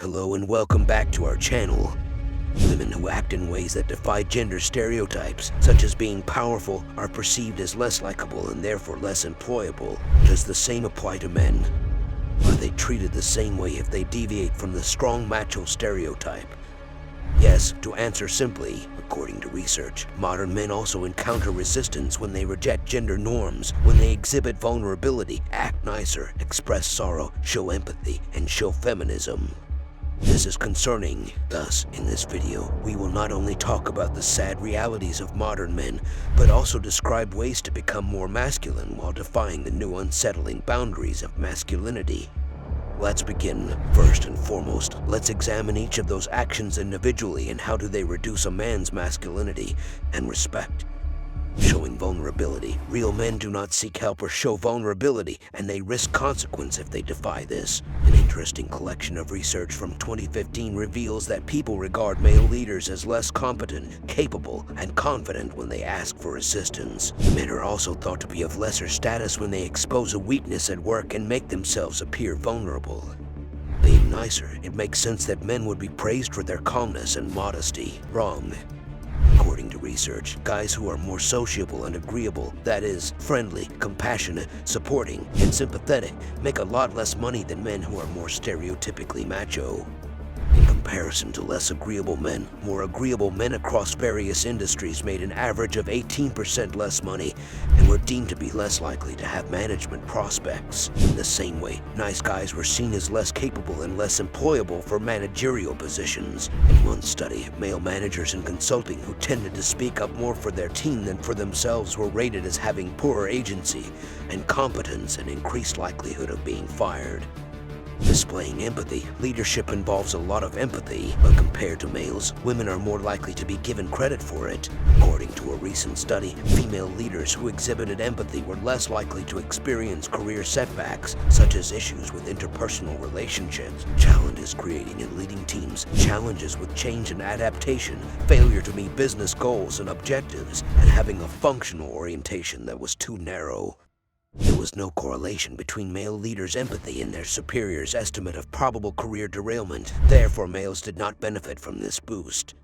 Hello and welcome back to our channel. Women who act in ways that defy gender stereotypes, such as being powerful, are perceived as less likable and therefore less employable. Does the same apply to men? Are they treated the same way if they deviate from the strong macho stereotype? Yes, to answer simply, according to research, modern men also encounter resistance when they reject gender norms, when they exhibit vulnerability, act nicer, express sorrow, show empathy, and show feminism. This is concerning. Thus, in this video, we will not only talk about the sad realities of modern men, but also describe ways to become more masculine while defying the new unsettling boundaries of masculinity. Let's begin. First and foremost, let's examine each of those actions individually and how do they reduce a man's masculinity and respect. Showing vulnerability. Real men do not seek help or show vulnerability, and they risk consequence if they defy this. An interesting collection of research from 2015 reveals that people regard male leaders as less competent, capable, and confident when they ask for assistance. Men are also thought to be of lesser status when they expose a weakness at work and make themselves appear vulnerable. Being nicer, it makes sense that men would be praised for their calmness and modesty. Wrong. According to research, guys who are more sociable and agreeable, that is, friendly, compassionate, supporting, and sympathetic, make a lot less money than men who are more stereotypically macho. In comparison to less agreeable men, more agreeable men across various industries made an average of 18% less money and were deemed to be less likely to have management prospects. In the same way, nice guys were seen as less capable and less employable for managerial positions. In one study, male managers in consulting who tended to speak up more for their team than for themselves were rated as having poorer agency and competence and increased likelihood of being fired. Displaying empathy. Leadership involves a lot of empathy, but compared to males, women are more likely to be given credit for it. According to a recent study, female leaders who exhibited empathy were less likely to experience career setbacks, such as issues with interpersonal relationships, challenges creating and leading teams, challenges with change and adaptation, failure to meet business goals and objectives, and having a functional orientation that was too narrow. There was no correlation between male leaders' empathy and their superiors' estimate of probable career derailment. Therefore, males did not benefit from this boost.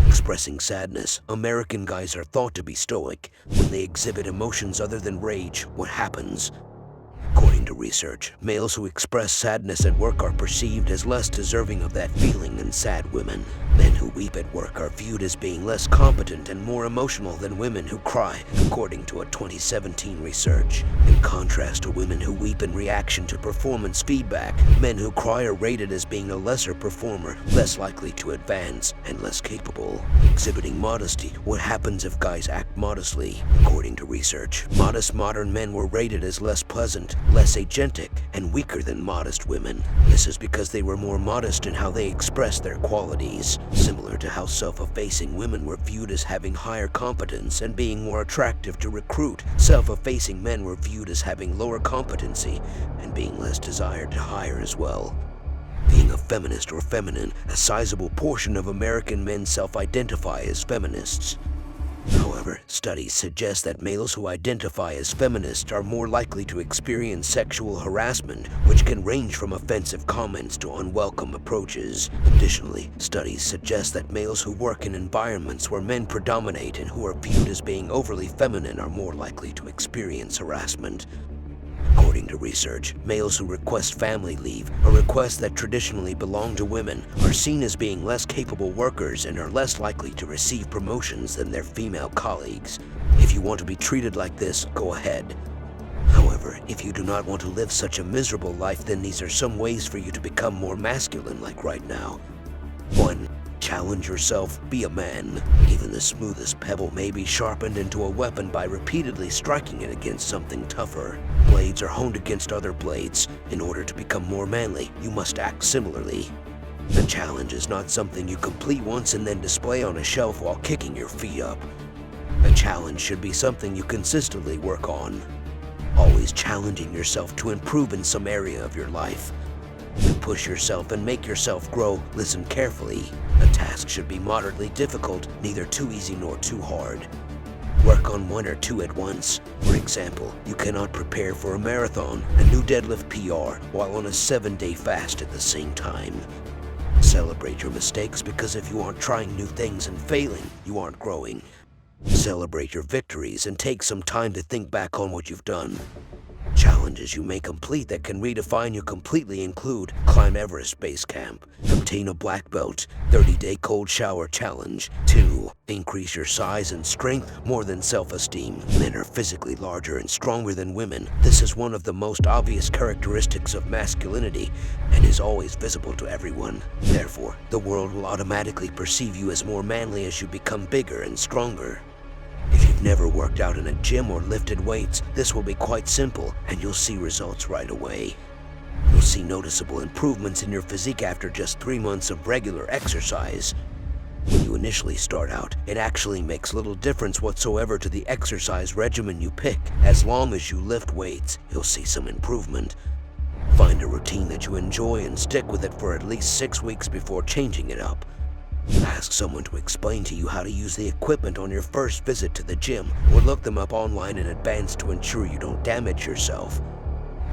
Expressing sadness. American guys are thought to be stoic. When they exhibit emotions other than rage, what happens? According to research, males who express sadness at work are perceived as less deserving of that feeling than sad women. Men who weep at work are viewed as being less competent and more emotional than women who cry, according to a 2017 research. In contrast to women who weep in reaction to performance feedback, men who cry are rated as being a lesser performer, less likely to advance, and less capable. Exhibiting modesty. What happens if guys act modestly? According to research, modest modern men were rated as less pleasant, less agentic, and weaker than modest women. This is because they were more modest in how they expressed their qualities. Similar to how self-effacing women were viewed as having higher competence and being more attractive to recruit, self-effacing men were viewed as having lower competency and being less desired to hire as well. Being a feminist or feminine, a sizable portion of American men self-identify as feminists. However, studies suggest that males who identify as feminists are more likely to experience sexual harassment, which can range from offensive comments to unwelcome approaches. Additionally, studies suggest that males who work in environments where men predominate and who are viewed as being overly feminine are more likely to experience harassment. According to research, males who request family leave, a request that traditionally belonged to women, are seen as being less capable workers and are less likely to receive promotions than their female colleagues. If you want to be treated like this, go ahead. However, if you do not want to live such a miserable life, then these are some ways for you to become more masculine, like right now. 1. Challenge yourself, be a man. Even the smoothest pebble may be sharpened into a weapon by repeatedly striking it against something tougher. Blades are honed against other blades. In order to become more manly, you must act similarly. A challenge is not something you complete once and then display on a shelf while kicking your feet up. A challenge should be something you consistently work on, always challenging yourself to improve in some area of your life. To push yourself and make yourself grow, listen carefully. A task should be moderately difficult, neither too easy nor too hard. Work on one or two at once. For example, you cannot prepare for a marathon, a new deadlift PR, while on a 7-day fast at the same time. Celebrate your mistakes, because if you aren't trying new things and failing, you aren't growing. Celebrate your victories and take some time to think back on what you've done. Challenges you may complete that can redefine you completely include: climb Everest Base Camp, obtain a black belt, 30-day cold shower challenge. 2. Increase your size and strength more than self-esteem. Men are physically larger and stronger than women. This is one of the most obvious characteristics of masculinity and is always visible to everyone. Therefore, the world will automatically perceive you as more manly as you become bigger and stronger. If you've never worked out in a gym or lifted weights, this will be quite simple and you'll see results right away. You'll see noticeable improvements in your physique after just 3 months of regular exercise. When you initially start out, it actually makes little difference whatsoever to the exercise regimen you pick. As long as you lift weights, you'll see some improvement. Find a routine that you enjoy and stick with it for at least 6 weeks before changing it up. Ask someone to explain to you how to use the equipment on your first visit to the gym, or look them up online in advance to ensure you don't damage yourself.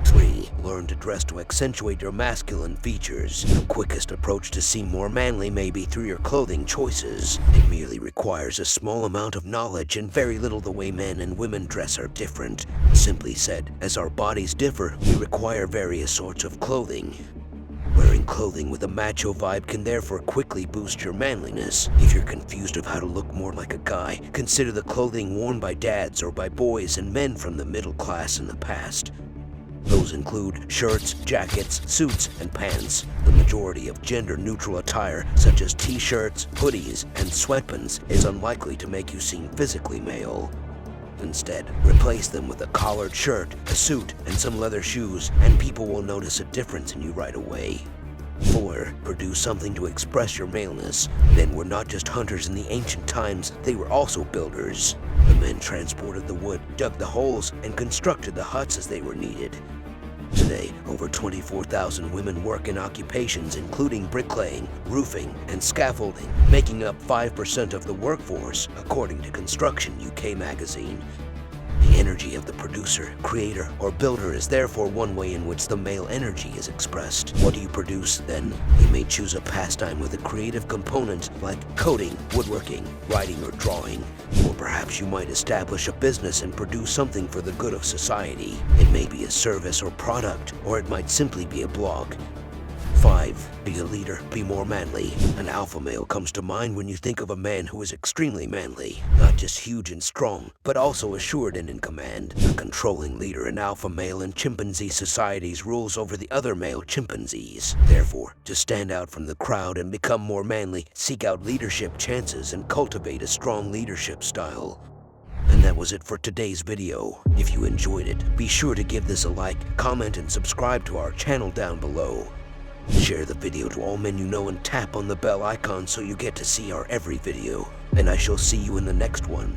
3. Learn to dress to accentuate your masculine features. The quickest approach to seem more manly may be through your clothing choices. It merely requires a small amount of knowledge and very little. The way men and women dress are different. Simply said, as our bodies differ, we require various sorts of clothing. Wearing clothing with a macho vibe can therefore quickly boost your manliness. If you're confused of how to look more like a guy, consider the clothing worn by dads or by boys and men from the middle class in the past. Those include shirts, jackets, suits, and pants. The majority of gender-neutral attire, such as t-shirts, hoodies, and sweatpants, is unlikely to make you seem physically male. Instead, replace them with a collared shirt, a suit, and some leather shoes, and people will notice a difference in you right away. 4. Produce something to express your maleness. Men were not just hunters in the ancient times, they were also builders. The men transported the wood, dug the holes, and constructed the huts as they were needed. Today, over 24,000 women work in occupations including bricklaying, roofing, and scaffolding, making up 5% of the workforce, according to Construction UK magazine. The energy of the producer, creator, or builder is therefore one way in which the male energy is expressed. What do you produce, then? You may choose a pastime with a creative component like coding, woodworking, writing, or drawing. Or perhaps you might establish a business and produce something for the good of society. It may be a service or product, or it might simply be a blog. 5. Be a leader, be more manly. An alpha male comes to mind when you think of a man who is extremely manly. Not just huge and strong, but also assured and in command. A controlling leader in alpha male and chimpanzee societies rules over the other male chimpanzees. Therefore, to stand out from the crowd and become more manly, seek out leadership chances and cultivate a strong leadership style. And that was it for today's video. If you enjoyed it, be sure to give this a like, comment, and subscribe to our channel down below. Share the video to all men you know and tap on the bell icon so you get to see our every video. And I shall see you in the next one.